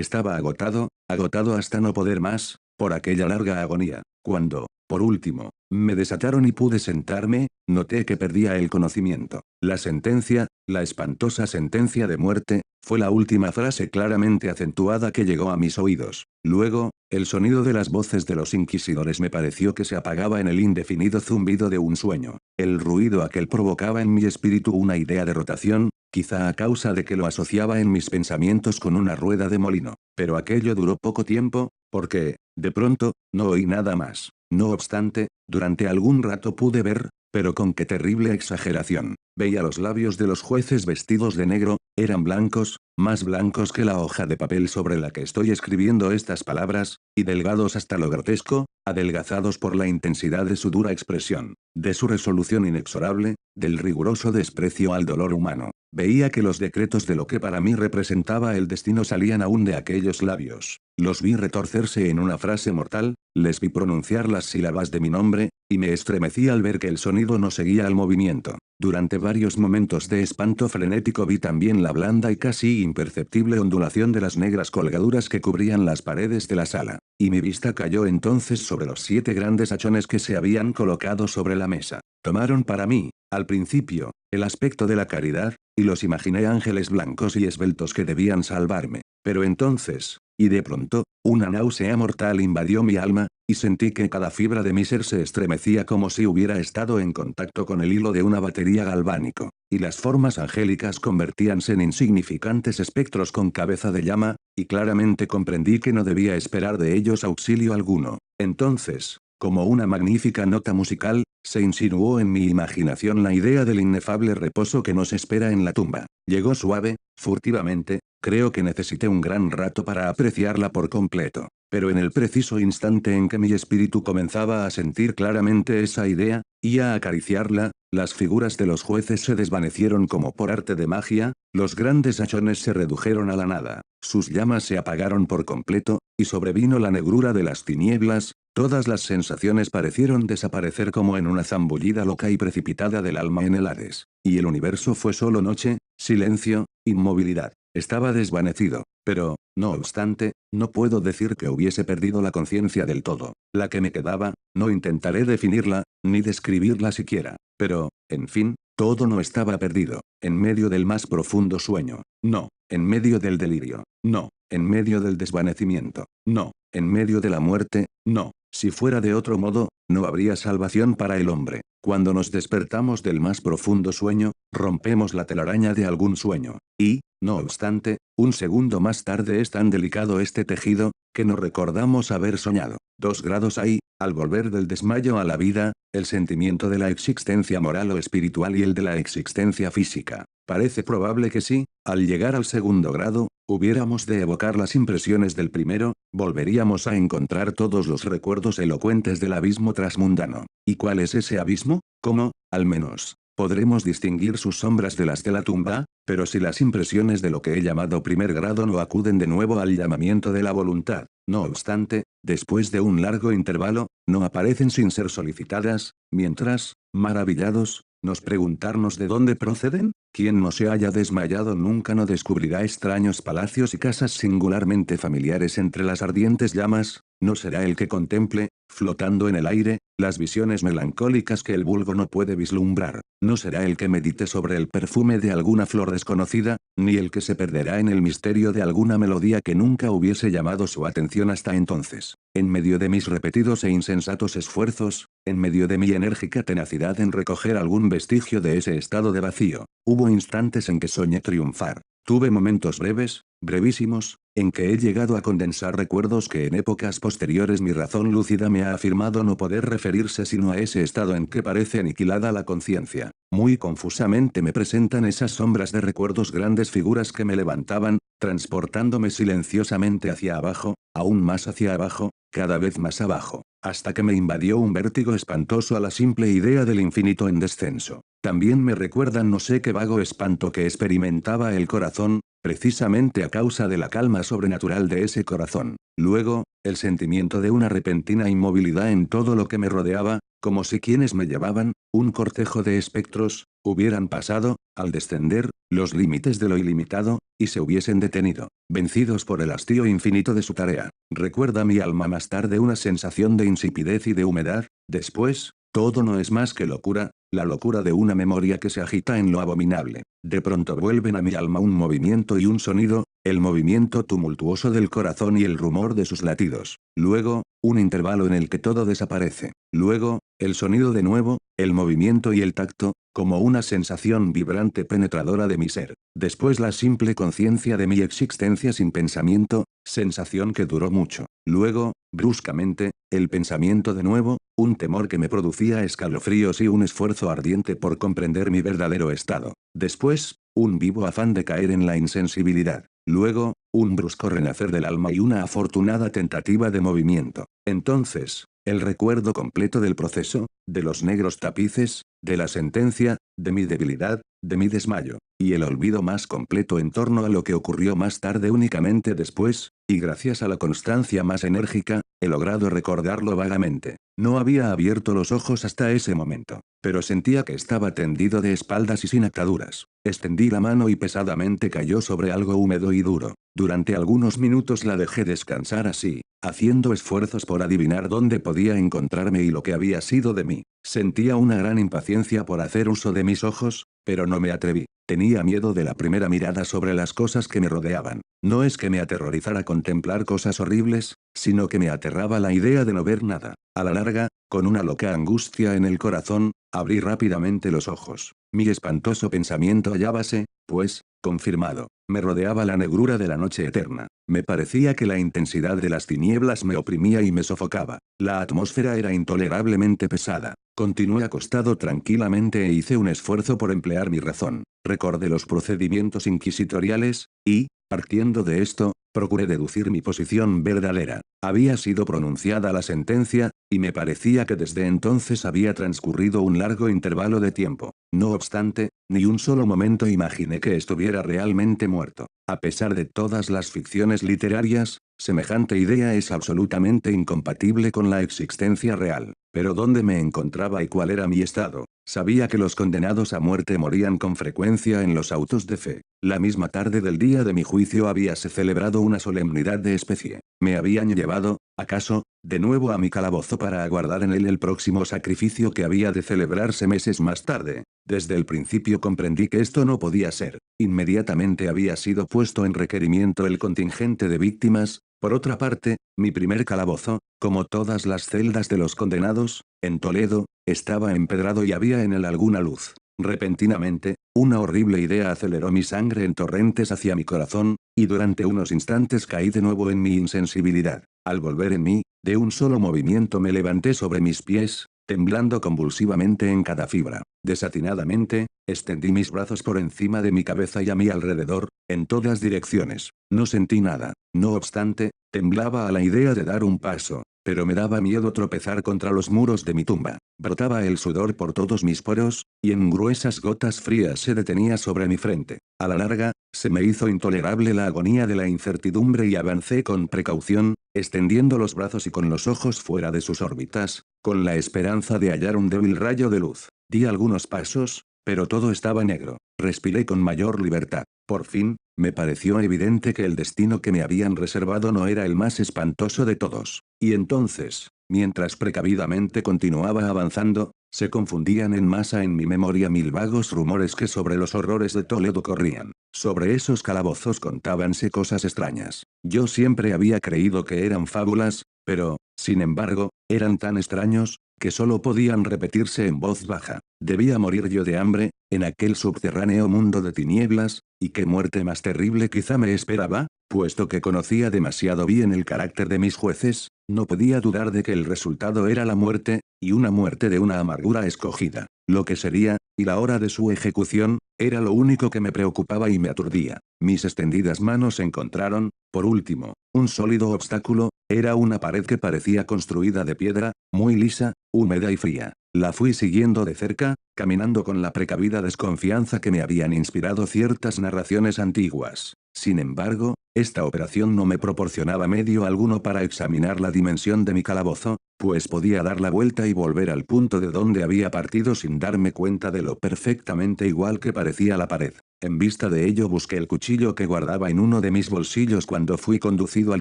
Estaba agotado, agotado hasta no poder más, por aquella larga agonía. Cuando, por último, me desataron y pude sentarme, noté que perdía el conocimiento. La sentencia, la espantosa sentencia de muerte, fue la última frase claramente acentuada que llegó a mis oídos. Luego, el sonido de las voces de los inquisidores me pareció que se apagaba en el indefinido zumbido de un sueño. El ruido aquel provocaba en mi espíritu una idea de rotación, quizá a causa de que lo asociaba en mis pensamientos con una rueda de molino. Pero aquello duró poco tiempo, porque, de pronto, no oí nada más. No obstante, durante algún rato pude ver, pero con qué terrible exageración. Veía los labios de los jueces vestidos de negro, eran blancos, más blancos que la hoja de papel sobre la que estoy escribiendo estas palabras, y delgados hasta lo grotesco, adelgazados por la intensidad de su dura expresión, de su resolución inexorable, del riguroso desprecio al dolor humano. Veía que los decretos de lo que para mí representaba el destino salían aún de aquellos labios. Los vi retorcerse en una frase mortal, les vi pronunciar las sílabas de mi nombre, y me estremecí al ver que el sonido no seguía al movimiento. Durante varios momentos de espanto frenético vi también la blanda y casi imperceptible ondulación de las negras colgaduras que cubrían las paredes de la sala. Y mi vista cayó entonces sobre los 7 grandes hachones que se habían colocado sobre la mesa. Tomaron para mí, al principio, el aspecto de la caridad, y los imaginé ángeles blancos y esbeltos que debían salvarme. Pero entonces, y de pronto, una náusea mortal invadió mi alma, y sentí que cada fibra de mi ser se estremecía como si hubiera estado en contacto con el hilo de una batería galvánico, y las formas angélicas convertíanse en insignificantes espectros con cabeza de llama, y claramente comprendí que no debía esperar de ellos auxilio alguno. Entonces, como una magnífica nota musical, se insinuó en mi imaginación la idea del inefable reposo que nos espera en la tumba. Llegó suave, furtivamente, creo que necesité un gran rato para apreciarla por completo. Pero en el preciso instante en que mi espíritu comenzaba a sentir claramente esa idea, y a acariciarla, las figuras de los jueces se desvanecieron como por arte de magia, los grandes hachones se redujeron a la nada, sus llamas se apagaron por completo, y sobrevino la negrura de las tinieblas, todas las sensaciones parecieron desaparecer como en una zambullida loca y precipitada del alma en el Hades. Y el universo fue solo noche, silencio, inmovilidad. Estaba desvanecido, pero, no obstante, no puedo decir que hubiese perdido la conciencia del todo. La que me quedaba, no intentaré definirla, ni describirla siquiera. Pero, en fin, todo no estaba perdido. En medio del más profundo sueño. No. En medio del delirio. No. En medio del desvanecimiento. No. En medio de la muerte. No. Si fuera de otro modo, no habría salvación para el hombre. Cuando nos despertamos del más profundo sueño, rompemos la telaraña de algún sueño. Y, no obstante, un segundo más tarde es tan delicado este tejido, que no recordamos haber soñado. 2 grados hay, al volver del desmayo a la vida, el sentimiento de la existencia moral o espiritual y el de la existencia física. Parece probable que si, al llegar al segundo grado, hubiéramos de evocar las impresiones del primero, volveríamos a encontrar todos los recuerdos elocuentes del abismo transmundano. ¿Y cuál es ese abismo? ¿Cómo, al menos, podremos distinguir sus sombras de las de la tumba? Pero si las impresiones de lo que he llamado primer grado no acuden de nuevo al llamamiento de la voluntad, no obstante, después de un largo intervalo, no aparecen sin ser solicitadas, mientras, maravillados, nos preguntarnos de dónde proceden. Quien no se haya desmayado nunca no descubrirá extraños palacios y casas singularmente familiares entre las ardientes llamas, no será el que contemple, flotando en el aire, las visiones melancólicas que el vulgo no puede vislumbrar, no será el que medite sobre el perfume de alguna flor desconocida, ni el que se perderá en el misterio de alguna melodía que nunca hubiese llamado su atención hasta entonces. En medio de mis repetidos e insensatos esfuerzos, en medio de mi enérgica tenacidad en recoger algún vestigio de ese estado de vacío, hubo instantes en que soñé triunfar. Tuve momentos breves, brevísimos, en que he llegado a condensar recuerdos que en épocas posteriores mi razón lúcida me ha afirmado no poder referirse sino a ese estado en que parece aniquilada la conciencia. Muy confusamente me presentan esas sombras de recuerdos grandes figuras que me levantaban, transportándome silenciosamente hacia abajo, aún más hacia abajo, cada vez más abajo, hasta que me invadió un vértigo espantoso a la simple idea del infinito en descenso. También me recuerdan no sé qué vago espanto que experimentaba el corazón, precisamente a causa de la calma sobrenatural de ese corazón. Luego, el sentimiento de una repentina inmovilidad en todo lo que me rodeaba, como si quienes me llevaban, un cortejo de espectros, hubieran pasado, al descender, los límites de lo ilimitado, y se hubiesen detenido, vencidos por el hastío infinito de su tarea. Recuerda mi alma más tarde una sensación de insipidez y de humedad, después, todo no es más que locura, la locura de una memoria que se agita en lo abominable. De pronto vuelven a mi alma un movimiento y un sonido, el movimiento tumultuoso del corazón y el rumor de sus latidos. Luego, un intervalo en el que todo desaparece. Luego, el sonido de nuevo, el movimiento y el tacto, como una sensación vibrante penetradora de mi ser. Después la simple conciencia de mi existencia sin pensamiento, sensación que duró mucho. Luego, bruscamente, el pensamiento de nuevo, un temor que me producía escalofríos y un esfuerzo ardiente por comprender mi verdadero estado. Después, un vivo afán de caer en la insensibilidad. Luego, un brusco renacer del alma y una afortunada tentativa de movimiento. Entonces, el recuerdo completo del proceso, de los negros tapices, de la sentencia, de mi debilidad, de mi desmayo, y el olvido más completo en torno a lo que ocurrió más tarde únicamente después, y gracias a la constancia más enérgica, he logrado recordarlo vagamente. No había abierto los ojos hasta ese momento, pero sentía que estaba tendido de espaldas y sin ataduras. Extendí la mano y pesadamente cayó sobre algo húmedo y duro. Durante algunos minutos la dejé descansar así, haciendo esfuerzos por adivinar dónde podía encontrarme y lo que había sido de mí. Sentía una gran impaciencia por hacer uso de mis ojos, pero no me atreví. Tenía miedo de la primera mirada sobre las cosas que me rodeaban. No es que me aterrorizara contemplar cosas horribles, sino que me aterraba la idea de no ver nada. A la larga, con una loca angustia en el corazón, abrí rápidamente los ojos. Mi espantoso pensamiento hallábase, pues, confirmado. Me rodeaba la negrura de la noche eterna. Me parecía que la intensidad de las tinieblas me oprimía y me sofocaba. La atmósfera era intolerablemente pesada. Continué acostado tranquilamente e hice un esfuerzo por emplear mi razón. Recordé los procedimientos inquisitoriales, y, partiendo de esto, procuré deducir mi posición verdadera. Había sido pronunciada la sentencia, y me parecía que desde entonces había transcurrido un largo intervalo de tiempo. No obstante, ni un solo momento imaginé que estuviera realmente muerto. A pesar de todas las ficciones literarias, semejante idea es absolutamente incompatible con la existencia real. Pero ¿dónde me encontraba y cuál era mi estado? Sabía que los condenados a muerte morían con frecuencia en los autos de fe. La misma tarde del día de mi juicio habíase celebrado una solemnidad de especie. Me habían llevado, acaso, de nuevo a mi calabozo para aguardar en él el próximo sacrificio que había de celebrarse meses más tarde. Desde el principio comprendí que esto no podía ser. Inmediatamente había sido puesto en requerimiento el contingente de víctimas. Por otra parte, mi primer calabozo, como todas las celdas de los condenados, en Toledo, estaba empedrado y había en él alguna luz. Repentinamente, una horrible idea aceleró mi sangre en torrentes hacia mi corazón, y durante unos instantes caí de nuevo en mi insensibilidad. Al volver en mí, de un solo movimiento me levanté sobre mis pies, temblando convulsivamente en cada fibra. Desatinadamente, extendí mis brazos por encima de mi cabeza y a mi alrededor, en todas direcciones. No sentí nada. No obstante, temblaba a la idea de dar un paso, pero me daba miedo tropezar contra los muros de mi tumba. Brotaba el sudor por todos mis poros, y en gruesas gotas frías se detenía sobre mi frente. A la larga, se me hizo intolerable la agonía de la incertidumbre y avancé con precaución, extendiendo los brazos y con los ojos fuera de sus órbitas, con la esperanza de hallar un débil rayo de luz. Di algunos pasos, pero todo estaba negro. Respiré con mayor libertad. Por fin, me pareció evidente que el destino que me habían reservado no era el más espantoso de todos. Y entonces, mientras precavidamente continuaba avanzando, se confundían en masa en mi memoria mil vagos rumores que sobre los horrores de Toledo corrían. Sobre esos calabozos contábanse cosas extrañas. Yo siempre había creído que eran fábulas, pero, sin embargo, eran tan extraños, que solo podían repetirse en voz baja. Debía morir yo de hambre, en aquel subterráneo mundo de tinieblas, y qué muerte más terrible quizá me esperaba, puesto que conocía demasiado bien el carácter de mis jueces, no podía dudar de que el resultado era la muerte, y una muerte de una amargura escogida. Lo que sería, y la hora de su ejecución, era lo único que me preocupaba y me aturdía. Mis extendidas manos encontraron, por último, un sólido obstáculo, era una pared que parecía construida de piedra, muy lisa, húmeda y fría. La fui siguiendo de cerca, caminando con la precavida desconfianza que me habían inspirado ciertas narraciones antiguas. Sin embargo, esta operación no me proporcionaba medio alguno para examinar la dimensión de mi calabozo, pues podía dar la vuelta y volver al punto de donde había partido sin darme cuenta de lo perfectamente igual que parecía la pared. En vista de ello busqué el cuchillo que guardaba en uno de mis bolsillos cuando fui conducido al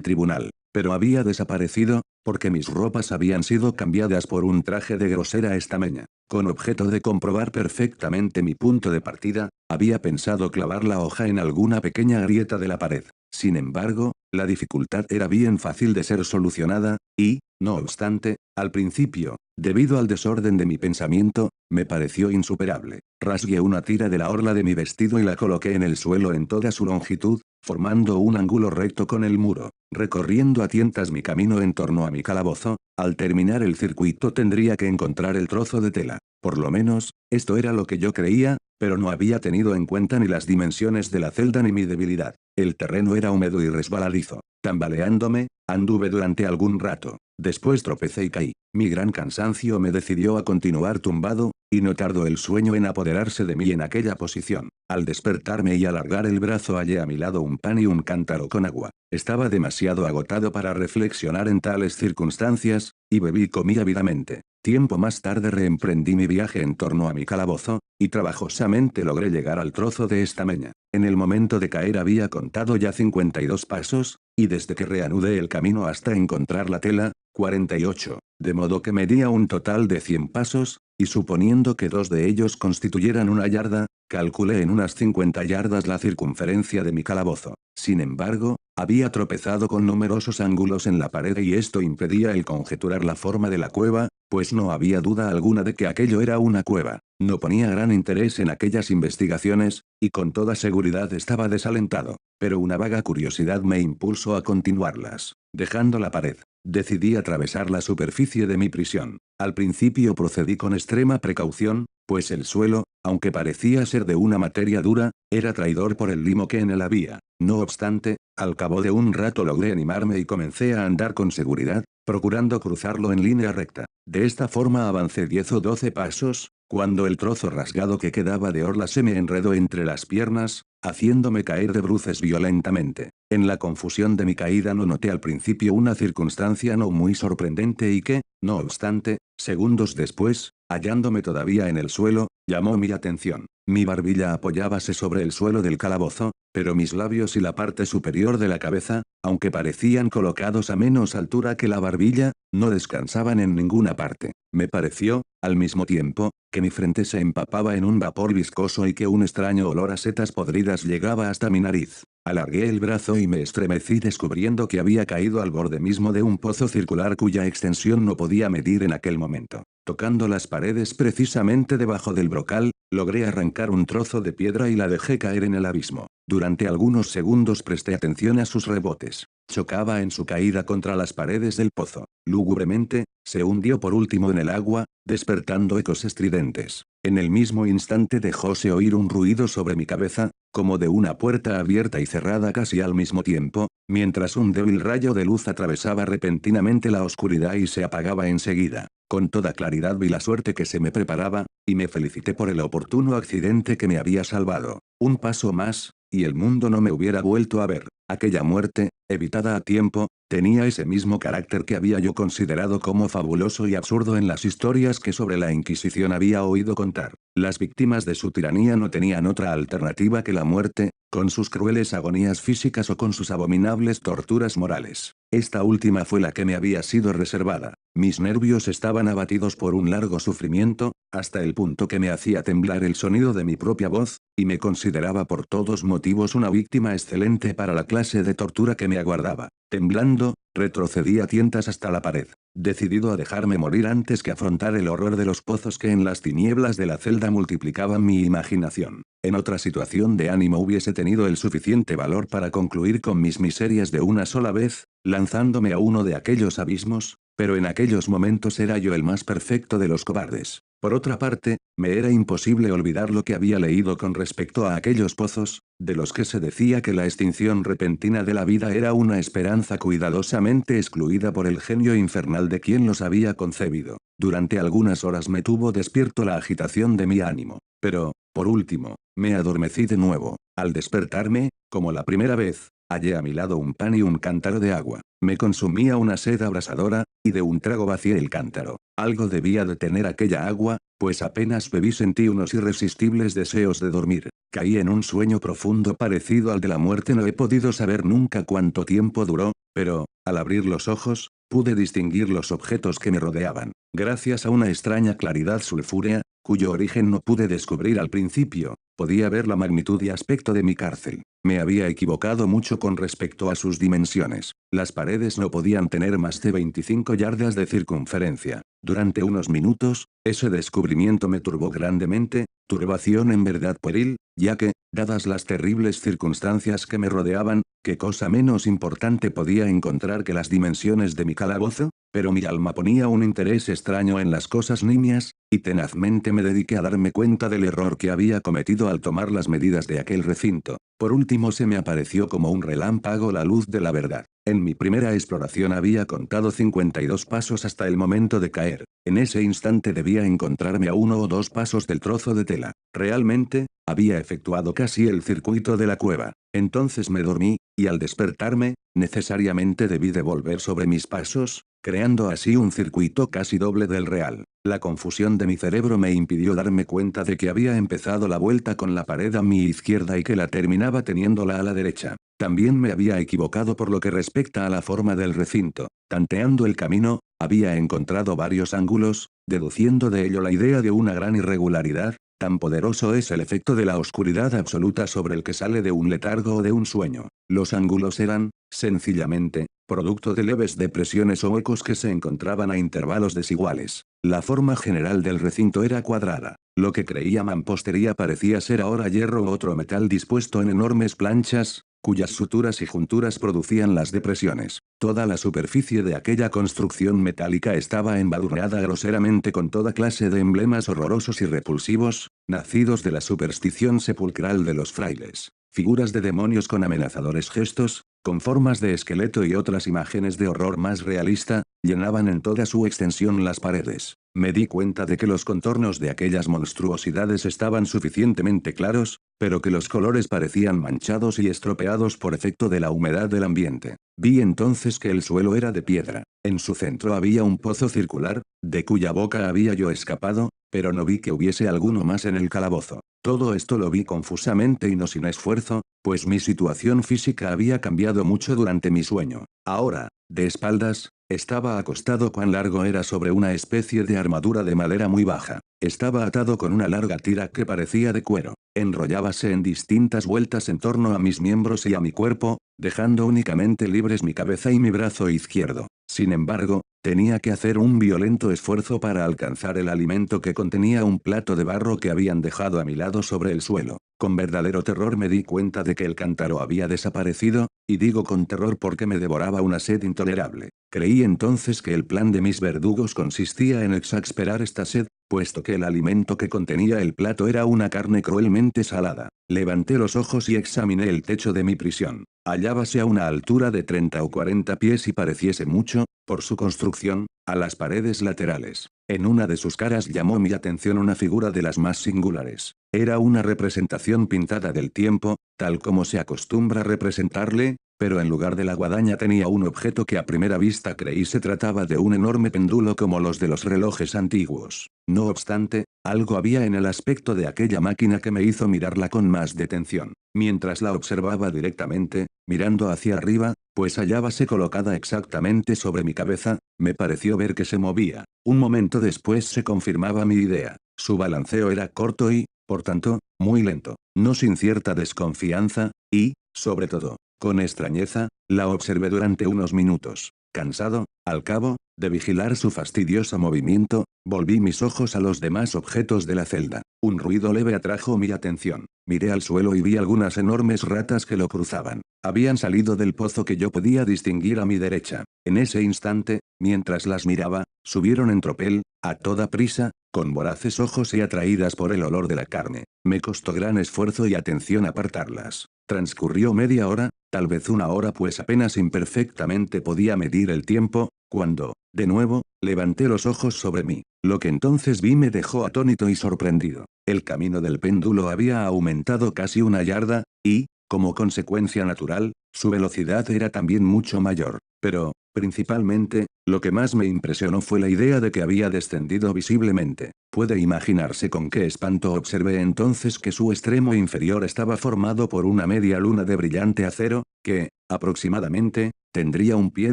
tribunal, pero había desaparecido, porque mis ropas habían sido cambiadas por un traje de grosera estameña. Con objeto de comprobar perfectamente mi punto de partida, había pensado clavar la hoja en alguna pequeña grieta de la pared. Sin embargo, la dificultad era bien fácil de ser solucionada, y, no obstante, al principio, debido al desorden de mi pensamiento, me pareció insuperable. Rasgué una tira de la orla de mi vestido y la coloqué en el suelo en toda su longitud, formando un ángulo recto con el muro. Recorriendo a tientas mi camino en torno a mi calabozo, al terminar el circuito tendría que encontrar el trozo de tela. Por lo menos, esto era lo que yo creía, pero no había tenido en cuenta ni las dimensiones de la celda ni mi debilidad. El terreno era húmedo y resbaladizo. Tambaleándome, anduve durante algún rato. Después tropecé y caí. Mi gran cansancio me decidió a continuar tumbado, y no tardó el sueño en apoderarse de mí en aquella posición. Al despertarme y alargar el brazo hallé a mi lado un pan y un cántaro con agua. Estaba demasiado agotado para reflexionar en tales circunstancias, y bebí y comí ávidamente. Tiempo más tarde reemprendí mi viaje en torno a mi calabozo, y trabajosamente logré llegar al trozo de estameña. En el momento de caer había contado ya 52 pasos, y desde que reanudé el camino hasta encontrar la tela, 48, de modo que medía un total de 100 pasos, y suponiendo que 2 de ellos constituyeran una yarda, calculé en unas 50 yardas la circunferencia de mi calabozo. Sin embargo, había tropezado con numerosos ángulos en la pared y esto impedía el conjeturar la forma de la cueva, pues no había duda alguna de que aquello era una cueva. No ponía gran interés en aquellas investigaciones, y con toda seguridad estaba desalentado, pero una vaga curiosidad me impulsó a continuarlas. Dejando la pared, decidí atravesar la superficie de mi prisión. Al principio procedí con extrema precaución, pues el suelo, aunque parecía ser de una materia dura, era traidor por el limo que en él había. No obstante, al cabo de un rato logré animarme y comencé a andar con seguridad, procurando cruzarlo en línea recta. De esta forma avancé 10 o 12 pasos, cuando el trozo rasgado que quedaba de orla se me enredó entre las piernas, haciéndome caer de bruces violentamente. En la confusión de mi caída no noté al principio una circunstancia no muy sorprendente y que, no obstante, segundos después, hallándome todavía en el suelo, llamó mi atención. Mi barbilla apoyábase sobre el suelo del calabozo, pero mis labios y la parte superior de la cabeza, aunque parecían colocados a menos altura que la barbilla, no descansaban en ninguna parte. Me pareció, al mismo tiempo, que mi frente se empapaba en un vapor viscoso y que un extraño olor a setas podridas llegaba hasta mi nariz. Alargué el brazo y me estremecí descubriendo que había caído al borde mismo de un pozo circular cuya extensión no podía medir en aquel momento. Tocando las paredes precisamente debajo del brocal, logré arrancar un trozo de piedra y la dejé caer en el abismo. Durante algunos segundos presté atención a sus rebotes. Chocaba en su caída contra las paredes del pozo. Lúgubremente, se hundió por último en el agua, despertando ecos estridentes. En el mismo instante dejóse oír un ruido sobre mi cabeza, como de una puerta abierta y cerrada casi al mismo tiempo, mientras un débil rayo de luz atravesaba repentinamente la oscuridad y se apagaba enseguida. Con toda claridad vi la suerte que se me preparaba, y me felicité por el oportuno accidente que me había salvado. Un paso más, y el mundo no me hubiera vuelto a ver. Aquella muerte, evitada a tiempo, tenía ese mismo carácter que había yo considerado como fabuloso y absurdo en las historias que sobre la Inquisición había oído contar. Las víctimas de su tiranía no tenían otra alternativa que la muerte, con sus crueles agonías físicas o con sus abominables torturas morales. Esta última fue la que me había sido reservada. Mis nervios estaban abatidos por un largo sufrimiento, hasta el punto que me hacía temblar el sonido de mi propia voz, y me consideraba por todos motivos una víctima excelente para la clase de tortura que me aguardaba. Temblando, retrocedí a tientas hasta la pared, decidido a dejarme morir antes que afrontar el horror de los pozos que en las tinieblas de la celda multiplicaban mi imaginación. En otra situación de ánimo hubiese tenido el suficiente valor para concluir con mis miserias de una sola vez, lanzándome a uno de aquellos abismos, pero en aquellos momentos era yo el más perfecto de los cobardes. Por otra parte, me era imposible olvidar lo que había leído con respecto a aquellos pozos, de los que se decía que la extinción repentina de la vida era una esperanza cuidadosamente excluida por el genio infernal de quien los había concebido. Durante algunas horas me tuvo despierto la agitación de mi ánimo, pero, por último, me adormecí de nuevo. Al despertarme, como la primera vez, Hallé a mi lado un pan y un cántaro de agua. Me consumía una sed abrasadora, y de un trago vacié el cántaro. Algo debía de tener aquella agua, pues apenas bebí sentí unos irresistibles deseos de dormir. Caí en un sueño profundo parecido al de la muerte. No he podido saber nunca cuánto tiempo duró, pero, al abrir los ojos, pude distinguir los objetos que me rodeaban. Gracias a una extraña claridad sulfúrea, cuyo origen no pude descubrir al principio, podía ver la magnitud y aspecto de mi cárcel. Me había equivocado mucho con respecto a sus dimensiones. Las paredes no podían tener más de 25 yardas de circunferencia. Durante unos minutos, ese descubrimiento me turbó grandemente, turbación en verdad pueril, ya que, dadas las terribles circunstancias que me rodeaban, ¿qué cosa menos importante podía encontrar que las dimensiones de mi calabozo? Pero mi alma ponía un interés extraño en las cosas nimias, y tenazmente me dediqué a darme cuenta del error que había cometido al tomar las medidas de aquel recinto. Por último se me apareció como un relámpago la luz de la verdad. En mi primera exploración había contado 52 pasos hasta el momento de caer. En ese instante debía encontrarme a 1 o 2 pasos del trozo de tela. Realmente, había efectuado casi el circuito de la cueva. Entonces me dormí, y al despertarme, necesariamente debí de volver sobre mis pasos, creando así un circuito casi doble del real. La confusión de mi cerebro me impidió darme cuenta de que había empezado la vuelta con la pared a mi izquierda y que la terminaba teniéndola a la derecha. También me había equivocado por lo que respecta a la forma del recinto. Tanteando el camino, había encontrado varios ángulos, deduciendo de ello la idea de una gran irregularidad. Tan poderoso es el efecto de la oscuridad absoluta sobre el que sale de un letargo o de un sueño. Los ángulos eran, sencillamente, producto de leves depresiones o huecos que se encontraban a intervalos desiguales. La forma general del recinto era cuadrada. Lo que creía mampostería parecía ser ahora hierro u otro metal dispuesto en enormes planchas, cuyas suturas y junturas producían las depresiones. Toda la superficie de aquella construcción metálica estaba embadurnada groseramente con toda clase de emblemas horrorosos y repulsivos, nacidos de la superstición sepulcral de los frailes. Figuras de demonios con amenazadores gestos, con formas de esqueleto y otras imágenes de horror más realista, llenaban en toda su extensión las paredes. Me di cuenta de que los contornos de aquellas monstruosidades estaban suficientemente claros, pero que los colores parecían manchados y estropeados por efecto de la humedad del ambiente. Vi entonces que el suelo era de piedra. En su centro había un pozo circular, de cuya boca había yo escapado, pero no vi que hubiese alguno más en el calabozo. Todo esto lo vi confusamente y no sin esfuerzo, pues mi situación física había cambiado mucho durante mi sueño. Ahora, de espaldas, estaba acostado. Cuán largo era sobre una especie de armadura de madera muy baja. Estaba atado con una larga tira que parecía de cuero. Enrollábase en distintas vueltas en torno a mis miembros y a mi cuerpo, dejando únicamente libres mi cabeza y mi brazo izquierdo. Sin embargo, tenía que hacer un violento esfuerzo para alcanzar el alimento que contenía un plato de barro que habían dejado a mi lado sobre el suelo. Con verdadero terror me di cuenta de que el cántaro había desaparecido, y digo con terror porque me devoraba una sed intolerable. Creí entonces que el plan de mis verdugos consistía en exasperar esta sed, puesto que el alimento que contenía el plato era una carne cruelmente salada. Levanté los ojos y examiné el techo de mi prisión. Hallábase a una altura de 30 o 40 pies y pareciese mucho, por su construcción, a las paredes laterales. En una de sus caras llamó mi atención una figura de las más singulares. Era una representación pintada del tiempo, tal como se acostumbra representarle, pero en lugar de la guadaña tenía un objeto que a primera vista creí se trataba de un enorme péndulo como los de los relojes antiguos. No obstante, algo había en el aspecto de aquella máquina que me hizo mirarla con más detención. Mientras la observaba directamente, mirando hacia arriba, pues hallábase colocada exactamente sobre mi cabeza, me pareció ver que se movía. Un momento después se confirmaba mi idea. Su balanceo era corto y, por tanto, muy lento. No sin cierta desconfianza, y, sobre todo, con extrañeza, la observé durante unos minutos. Cansado, al cabo, de vigilar su fastidioso movimiento, volví mis ojos a los demás objetos de la celda. Un ruido leve atrajo mi atención. Miré al suelo y vi algunas enormes ratas que lo cruzaban. Habían salido del pozo que yo podía distinguir a mi derecha. En ese instante, mientras las miraba, subieron en tropel, a toda prisa, con voraces ojos y atraídas por el olor de la carne. Me costó gran esfuerzo y atención apartarlas. Transcurrió media hora, tal vez una hora, pues apenas imperfectamente podía medir el tiempo, cuando, de nuevo, levanté los ojos sobre mí. Lo que entonces vi me dejó atónito y sorprendido. El camino del péndulo había aumentado casi una yarda, y, Como consecuencia natural, su velocidad era también mucho mayor. Pero, principalmente, lo que más me impresionó fue la idea de que había descendido visiblemente. Puede imaginarse con qué espanto observé entonces que su extremo inferior estaba formado por una media luna de brillante acero, que, aproximadamente, tendría un pie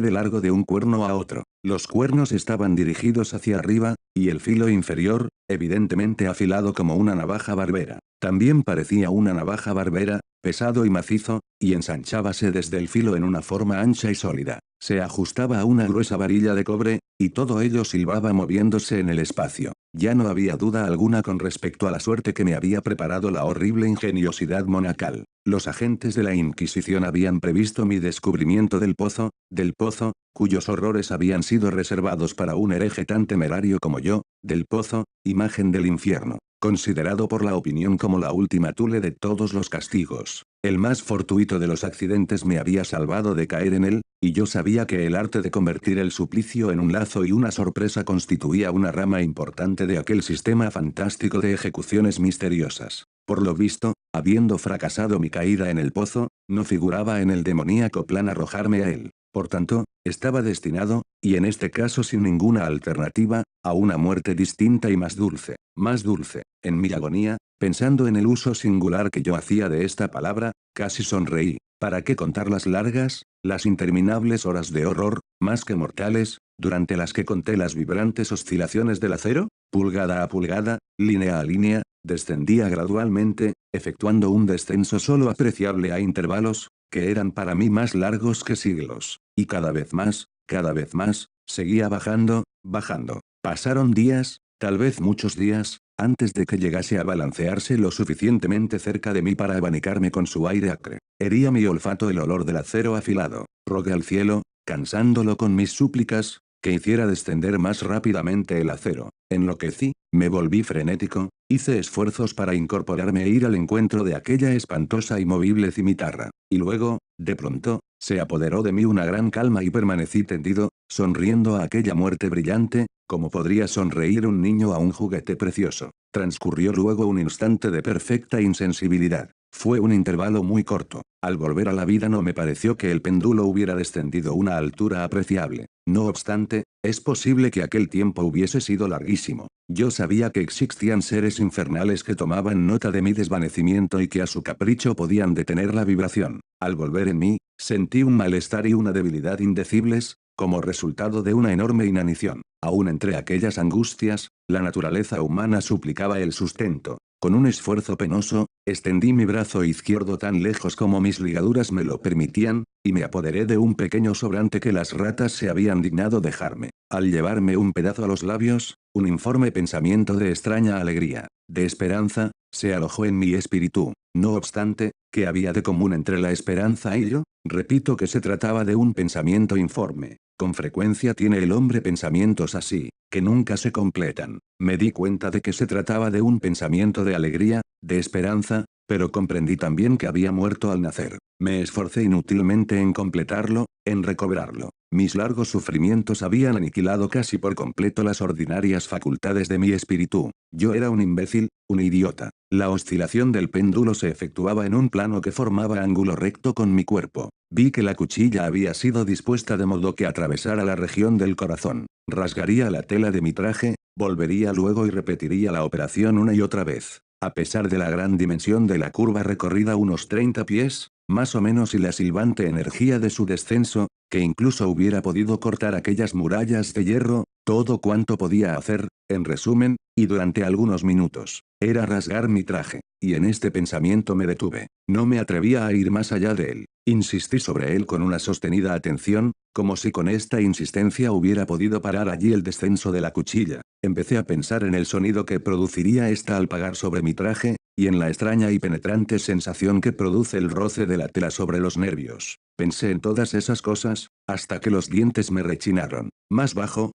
de largo de un cuerno a otro. Los cuernos estaban dirigidos hacia arriba, y el filo inferior, evidentemente afilado como una navaja barbera. También parecía una navaja barbera, pesado y macizo, y ensanchábase desde el filo en una forma ancha y sólida. Se ajustaba a una gruesa varilla de cobre, y todo ello silbaba moviéndose en el espacio. Ya no había duda alguna con respecto a la suerte que me había preparado la horrible ingeniosidad monacal. Los agentes de la Inquisición habían previsto mi descubrimiento del pozo, cuyos horrores habían sido reservados para un hereje tan temerario como yo, del pozo, imagen del infierno, considerado por la opinión como la última tule de todos los castigos. El más fortuito de los accidentes me había salvado de caer en él, y yo sabía que el arte de convertir el suplicio en un lazo y una sorpresa constituía una rama importante de aquel sistema fantástico de ejecuciones misteriosas. Por lo visto, habiendo fracasado mi caída en el pozo, no figuraba en el demoníaco plan arrojarme a él. Por tanto, estaba destinado, y en este caso sin ninguna alternativa, a una muerte distinta y más dulce. Más dulce. En mi agonía, pensando en el uso singular que yo hacía de esta palabra, casi sonreí. ¿Para qué contar las largas, las interminables horas de horror, más que mortales, durante las que conté las vibrantes oscilaciones del acero? Pulgada a pulgada, línea a línea, descendía gradualmente, efectuando un descenso solo apreciable a intervalos, que eran para mí más largos que siglos. Y cada vez más, seguía bajando, bajando. Pasaron días, tal vez muchos días, antes de que llegase a balancearse lo suficientemente cerca de mí para abanicarme con su aire acre. Hería mi olfato el olor del acero afilado. Rogué al cielo, cansándolo con mis súplicas, que hiciera descender más rápidamente el acero. Enloquecí, me volví frenético, hice esfuerzos para incorporarme e ir al encuentro de aquella espantosa y movible cimitarra. Y luego, de pronto, se apoderó de mí una gran calma y permanecí tendido, sonriendo a aquella muerte brillante, como podría sonreír un niño a un juguete precioso. Transcurrió luego un instante de perfecta insensibilidad. Fue un intervalo muy corto. Al volver a la vida no me pareció que el péndulo hubiera descendido una altura apreciable. No obstante, es posible que aquel tiempo hubiese sido larguísimo. Yo sabía que existían seres infernales que tomaban nota de mi desvanecimiento y que a su capricho podían detener la vibración. Al volver en mí, sentí un malestar y una debilidad indecibles, como resultado de una enorme inanición. Aún entre aquellas angustias, la naturaleza humana suplicaba el sustento. Con un esfuerzo penoso, extendí mi brazo izquierdo tan lejos como mis ligaduras me lo permitían, y me apoderé de un pequeño sobrante que las ratas se habían dignado dejarme. Al llevarme un pedazo a los labios, un informe pensamiento de extraña alegría, de esperanza, se alojó en mi espíritu. No obstante, ¿qué había de común entre la esperanza y yo? Repito que se trataba de un pensamiento informe. Con frecuencia tiene el hombre pensamientos así, que nunca se completan. Me di cuenta de que se trataba de un pensamiento de alegría, de esperanza, pero comprendí también que había muerto al nacer. Me esforcé inútilmente en completarlo, en recobrarlo. Mis largos sufrimientos habían aniquilado casi por completo las ordinarias facultades de mi espíritu. Yo era un imbécil, un idiota. La oscilación del péndulo se efectuaba en un plano que formaba ángulo recto con mi cuerpo. Vi que la cuchilla había sido dispuesta de modo que atravesara la región del corazón. Rasgaría la tela de mi traje, volvería luego y repetiría la operación una y otra vez. A pesar de la gran dimensión de la curva recorrida unos 30 pies, más o menos y la silbante energía de su descenso, que incluso hubiera podido cortar aquellas murallas de hierro, todo cuanto podía hacer, en resumen, y durante algunos minutos, era rasgar mi traje, y en este pensamiento me detuve. No me atrevía a ir más allá de él. Insistí sobre él con una sostenida atención, como si con esta insistencia hubiera podido parar allí el descenso de la cuchilla. Empecé a pensar en el sonido que produciría esta al pagar sobre mi traje, y en la extraña y penetrante sensación que produce el roce de la tela sobre los nervios. Pensé en todas esas cosas, hasta que los dientes me rechinaron. Más bajo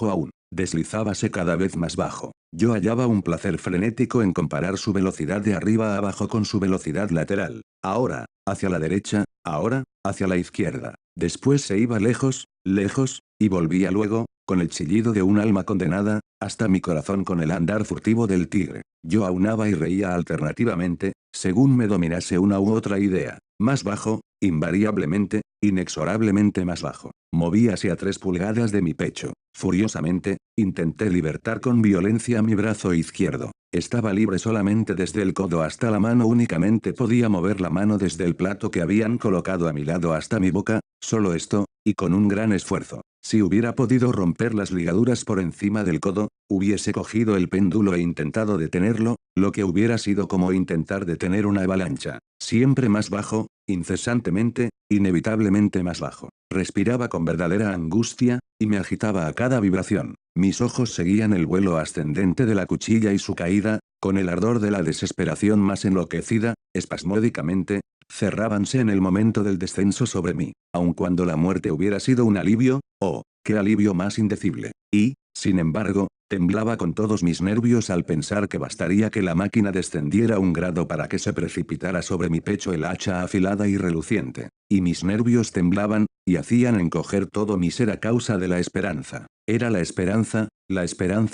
aún. Deslizábase cada vez más bajo. Yo hallaba un placer frenético en comparar su velocidad de arriba a abajo con su velocidad lateral. Ahora, hacia la derecha, ahora, hacia la izquierda. Después se iba lejos, lejos, y volvía luego, con el chillido de un alma condenada, hasta mi corazón con el andar furtivo del tigre. Yo aunaba y reía alternativamente, según me dominase una u otra idea. Más bajo, invariablemente, inexorablemente más bajo. Moví hacia 3 pulgadas de mi pecho. Furiosamente, intenté libertar con violencia mi brazo izquierdo. Estaba libre solamente desde el codo hasta la mano, únicamente podía mover la mano desde el plato que habían colocado a mi lado hasta mi boca, solo esto, y con un gran esfuerzo. Si hubiera podido romper las ligaduras por encima del codo, hubiese cogido el péndulo e intentado detenerlo, lo que hubiera sido como intentar detener una avalancha. Siempre más bajo, incesantemente, inevitablemente más bajo. Respiraba con verdadera angustia, y me agitaba a cada vibración. Mis ojos seguían el vuelo ascendente de la cuchilla y su caída, con el ardor de la desesperación más enloquecida, espasmódicamente, cerrábanse en el momento del descenso sobre mí. Aun cuando la muerte hubiera sido un alivio, oh, qué alivio más indecible. Y, sin embargo, temblaba con todos mis nervios al pensar que bastaría que la máquina descendiera un grado para que se precipitara sobre mi pecho el hacha afilada y reluciente. Y mis nervios temblaban, y hacían encoger todo mi ser a causa de la esperanza. Era la esperanza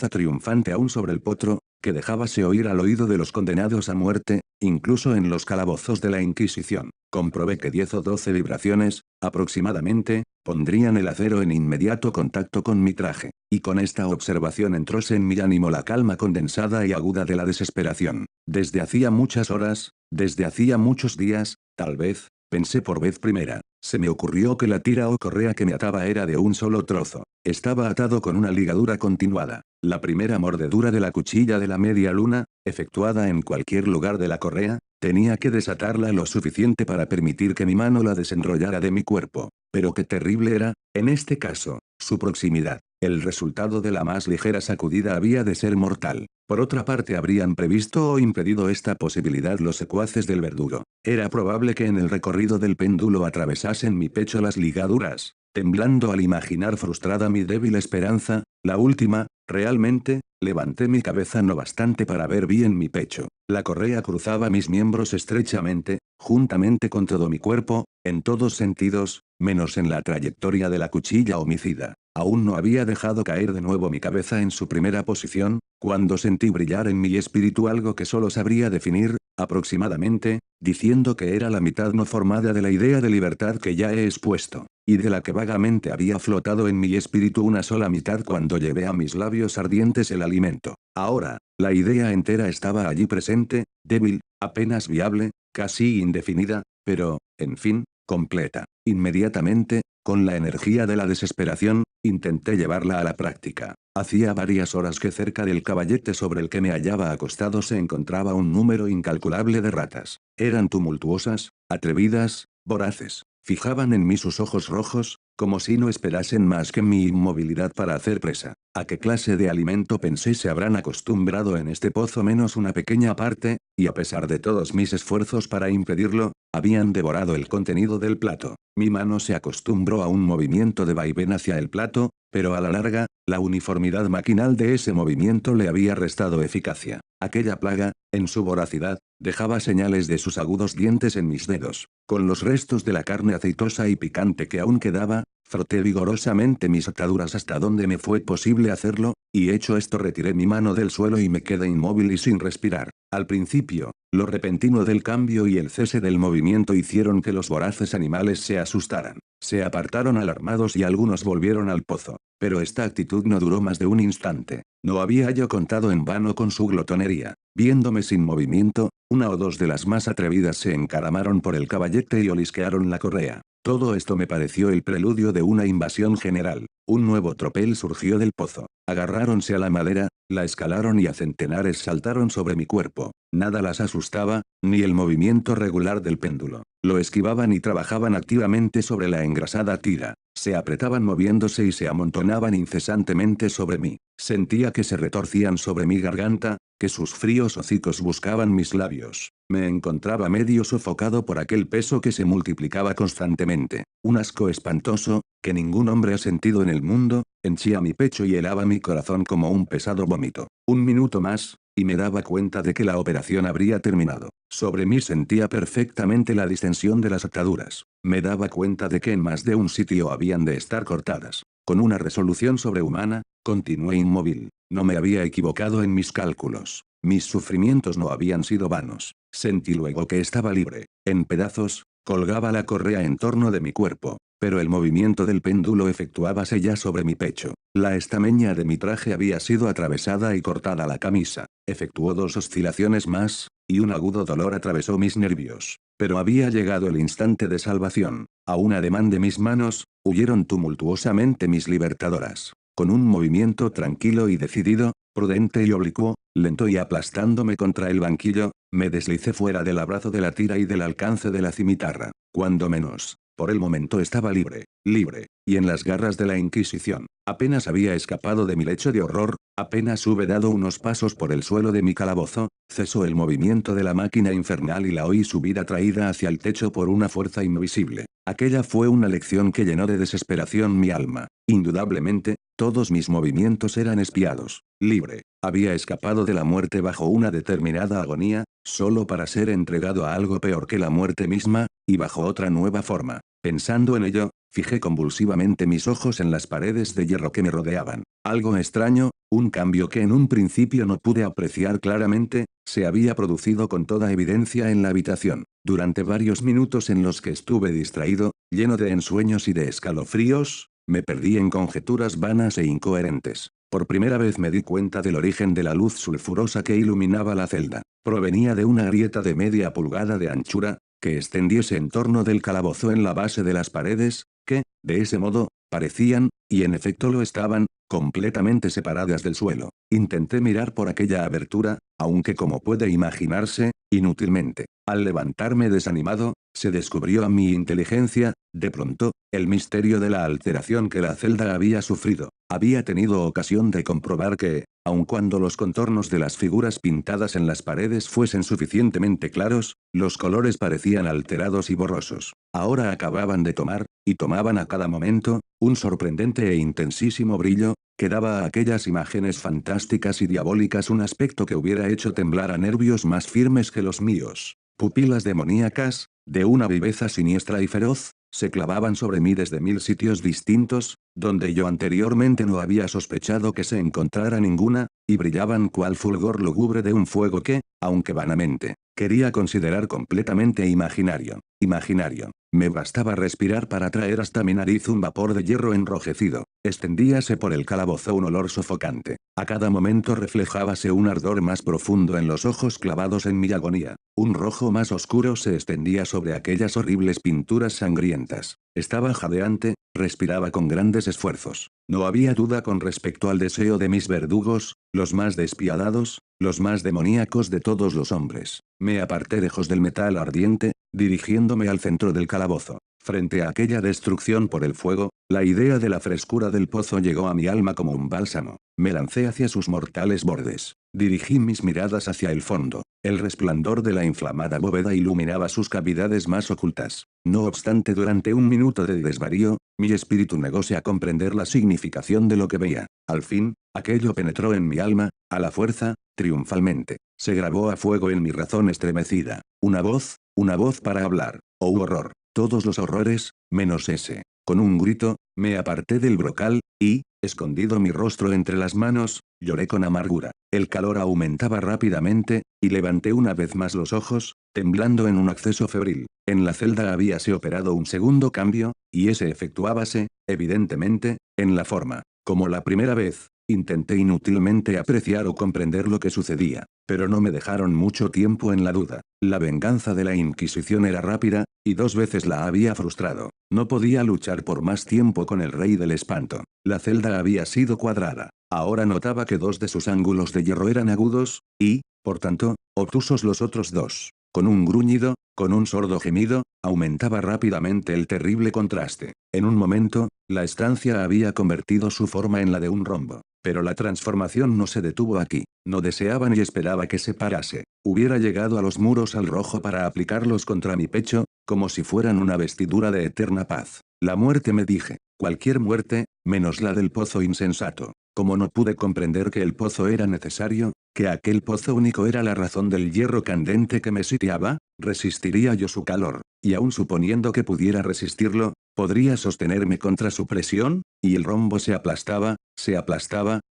triunfante aún sobre el potro, que dejábase oír al oído de los condenados a muerte, incluso en los calabozos de la Inquisición. Comprobé que 10 o 12 vibraciones, aproximadamente, pondrían el acero en inmediato contacto con mi traje. Y con esta observación entróse en mi ánimo la calma condensada y aguda de la desesperación. Desde hacía muchas horas, desde hacía muchos días, tal vez, pensé por vez primera, se me ocurrió que la tira o correa que me ataba era de un solo trozo. Estaba atado con una ligadura continuada. La primera mordedura de la cuchilla de la media luna, efectuada en cualquier lugar de la correa, tenía que desatarla lo suficiente para permitir que mi mano la desenrollara de mi cuerpo. Pero qué terrible era, en este caso, su proximidad. El resultado de la más ligera sacudida había de ser mortal. Por otra parte, habrían previsto o impedido esta posibilidad los secuaces del verdugo. Era probable que en el recorrido del péndulo atravesasen mi pecho las ligaduras. Temblando al imaginar frustrada mi débil esperanza, la última, realmente, levanté mi cabeza no bastante para ver bien mi pecho. La correa cruzaba mis miembros estrechamente, juntamente con todo mi cuerpo, en todos sentidos, menos en la trayectoria de la cuchilla homicida. Aún no había dejado caer de nuevo mi cabeza en su primera posición, cuando sentí brillar en mi espíritu algo que solo sabría definir, aproximadamente, diciendo que era la mitad no formada de la idea de libertad que ya he expuesto, y de la que vagamente había flotado en mi espíritu una sola mitad cuando llevé a mis labios ardientes el alimento. Ahora, la idea entera estaba allí presente, débil, apenas viable, casi indefinida, pero, en fin, completa. Inmediatamente, con la energía de la desesperación, intenté llevarla a la práctica. Hacía varias horas que cerca del caballete sobre el que me hallaba acostado se encontraba un número incalculable de ratas. Eran tumultuosas, atrevidas, voraces. Fijaban en mí sus ojos rojos, como si no esperasen más que mi inmovilidad para hacer presa. ¿A qué clase de alimento pensé se habrán acostumbrado en este pozo menos una pequeña parte, y a pesar de todos mis esfuerzos para impedirlo, habían devorado el contenido del plato? Mi mano se acostumbró a un movimiento de vaivén hacia el plato, pero a la larga, la uniformidad maquinal de ese movimiento le había restado eficacia. Aquella plaga, en su voracidad, dejaba señales de sus agudos dientes en mis dedos. Con los restos de la carne aceitosa y picante que aún quedaba, froté vigorosamente mis ataduras hasta donde me fue posible hacerlo, y hecho esto retiré mi mano del suelo y me quedé inmóvil y sin respirar. Al principio, lo repentino del cambio y el cese del movimiento hicieron que los voraces animales se asustaran. Se apartaron alarmados y algunos volvieron al pozo. Pero esta actitud no duró más de un instante. No había yo contado en vano con su glotonería. Viéndome sin movimiento, una o dos de las más atrevidas se encaramaron por el caballete y olisquearon la correa. Todo esto me pareció el preludio de una invasión general. Un nuevo tropel surgió del pozo. Agarráronse a la madera, la escalaron y a centenares saltaron sobre mi cuerpo. Nada las asustaba, ni el movimiento regular del péndulo. Lo esquivaban y trabajaban activamente sobre la engrasada tira. Se apretaban moviéndose y se amontonaban incesantemente sobre mí. Sentía que se retorcían sobre mi garganta, que sus fríos hocicos buscaban mis labios. Me encontraba medio sofocado por aquel peso que se multiplicaba constantemente. Un asco espantoso, que ningún hombre ha sentido en el mundo, henchía mi pecho y helaba mi corazón como un pesado vómito. Un minuto más, y me daba cuenta de que la operación habría terminado. Sobre mí sentía perfectamente la distensión de las ataduras. Me daba cuenta de que en más de un sitio habían de estar cortadas. Con una resolución sobrehumana, continué inmóvil. No me había equivocado en mis cálculos. mis sufrimientos no habían sido vanos. Sentí luego que estaba libre. En pedazos, colgaba la correa en torno de mi cuerpo, pero el movimiento del péndulo efectuábase ya sobre mi pecho. La estameña de mi traje había sido atravesada y cortada la camisa. Efectuó 2 oscilaciones más, y un agudo dolor atravesó mis nervios. Pero había llegado el instante de salvación. A un ademán de mis manos, huyeron tumultuosamente mis libertadoras. Con un movimiento tranquilo y decidido, prudente y oblicuo, lento y aplastándome contra el banquillo, me deslicé fuera del abrazo de la tira y del alcance de la cimitarra. Cuando menos, por el momento estaba libre, y en las garras de la Inquisición. Apenas había escapado de mi lecho de horror, apenas hube dado unos pasos por el suelo de mi calabozo, cesó el movimiento de la máquina infernal y la oí subir atraída hacia el techo por una fuerza invisible. Aquella fue una lección que llenó de desesperación mi alma. Indudablemente, todos mis movimientos eran espiados. Libre, había escapado de la muerte bajo una determinada agonía, solo para ser entregado a algo peor que la muerte misma, y bajo otra nueva forma. Pensando en ello, fijé convulsivamente mis ojos en las paredes de hierro que me rodeaban. Algo extraño, un cambio que en un principio no pude apreciar claramente, se había producido con toda evidencia en la habitación. Durante varios minutos en los que estuve distraído, lleno de ensueños y de escalofríos, me perdí en conjeturas vanas e incoherentes. Por primera vez me di cuenta del origen de la luz sulfurosa que iluminaba la celda. Provenía de una grieta de media pulgada de anchura, que extendiese en torno del calabozo en la base de las paredes, que, de ese modo, parecían, y en efecto lo estaban, completamente separadas del suelo. Intenté mirar por aquella abertura, aunque como puede imaginarse, inútilmente. Al levantarme desanimado, se descubrió a mi inteligencia, de pronto, el misterio de la alteración que la celda había sufrido. Había tenido ocasión de comprobar que, aun cuando los contornos de las figuras pintadas en las paredes fuesen suficientemente claros, los colores parecían alterados y borrosos. Ahora acababan de tomar, y tomaban a cada momento, un sorprendente e intensísimo brillo, que daba a aquellas imágenes fantásticas y diabólicas un aspecto que hubiera hecho temblar a nervios más firmes que los míos. Pupilas demoníacas, de una viveza siniestra y feroz, se clavaban sobre mí desde 1000 sitios distintos, donde yo anteriormente no había sospechado que se encontrara ninguna, y brillaban cual fulgor lúgubre de un fuego que, aunque vanamente, quería considerar completamente imaginario. Imaginario. Me bastaba respirar para traer hasta mi nariz un vapor de hierro enrojecido. Extendíase por el calabozo un olor sofocante. A cada momento reflejábase un ardor más profundo en los ojos clavados en mi agonía. Un rojo más oscuro se extendía sobre aquellas horribles pinturas sangrientas. Estaba jadeante, respiraba con grandes esfuerzos. No había duda con respecto al deseo de mis verdugos, los más despiadados, los más demoníacos de todos los hombres. Me aparté lejos del metal ardiente, dirigiéndome al centro del calabozo. Frente a aquella destrucción por el fuego, la idea de la frescura del pozo llegó a mi alma como un bálsamo. Me lancé hacia sus mortales bordes. Dirigí mis miradas hacia el fondo. El resplandor de la inflamada bóveda iluminaba sus cavidades más ocultas. No obstante, durante un minuto de desvarío, mi espíritu negóse a comprender la significación de lo que veía. Al fin, aquello penetró en mi alma, a la fuerza, triunfalmente. Se grabó a fuego en mi razón estremecida. Una voz para hablar. ¡Oh horror! Todos los horrores, menos ese. Con un grito, me aparté del brocal, y, escondido mi rostro entre las manos, lloré con amargura. El calor aumentaba rápidamente, y levanté una vez más los ojos, temblando en un acceso febril. En la celda habíase operado un segundo cambio, y ese efectuábase, evidentemente, en la forma. Como la primera vez, intenté inútilmente apreciar o comprender lo que sucedía, pero no me dejaron mucho tiempo en la duda. La venganza de la Inquisición era rápida, y 2 veces la había frustrado. No podía luchar por más tiempo con el rey del espanto. La celda había sido cuadrada. Ahora notaba que 2 de sus ángulos de hierro eran agudos, y, por tanto, obtusos los otros 2. Con un gruñido, con un sordo gemido, aumentaba rápidamente el terrible contraste. En un momento, la estancia había convertido su forma en la de un rombo. Pero la transformación no se detuvo aquí. No deseaba ni esperaba que se parase. Hubiera llegado a los muros al rojo para aplicarlos contra mi pecho, como si fueran una vestidura de eterna paz. La muerte, me dije. Cualquier muerte, menos la del pozo insensato. Como no pude comprender que el pozo era necesario, que aquel pozo único era la razón del hierro candente que me sitiaba, resistiría yo su calor, y aun suponiendo que pudiera resistirlo, podría sostenerme contra su presión, y el rombo se aplastaba,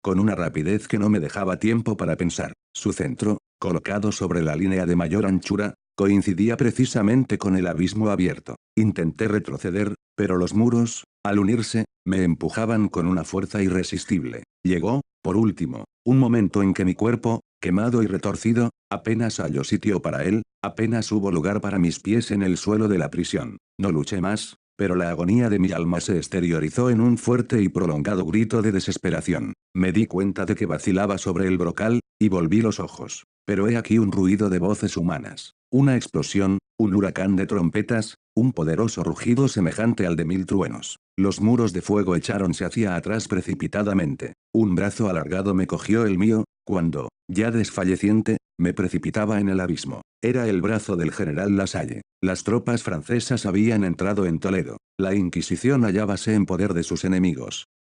con una rapidez que no me dejaba tiempo para pensar. Su centro, colocado sobre la línea de mayor anchura, coincidía precisamente con el abismo abierto. Intenté retroceder, pero los muros, al unirse, me empujaban con una fuerza irresistible. Llegó, por último, un momento en que mi cuerpo, quemado y retorcido, apenas halló sitio para él, apenas hubo lugar para mis pies en el suelo de la prisión. No luché más, pero la agonía de mi alma se exteriorizó en un fuerte y prolongado grito de desesperación. Me di cuenta de que vacilaba sobre el brocal, y volví los ojos. Pero he aquí un ruido de voces humanas. Una explosión, un huracán de trompetas, un poderoso rugido semejante al de 1000 truenos. Los muros de fuego echáronse hacia atrás precipitadamente. Un brazo alargado me cogió el mío, cuando, ya desfalleciente, me precipitaba en el abismo. Era el brazo del general Lasalle. Las tropas francesas habían entrado en Toledo. La Inquisición hallábase en poder de sus enemigos.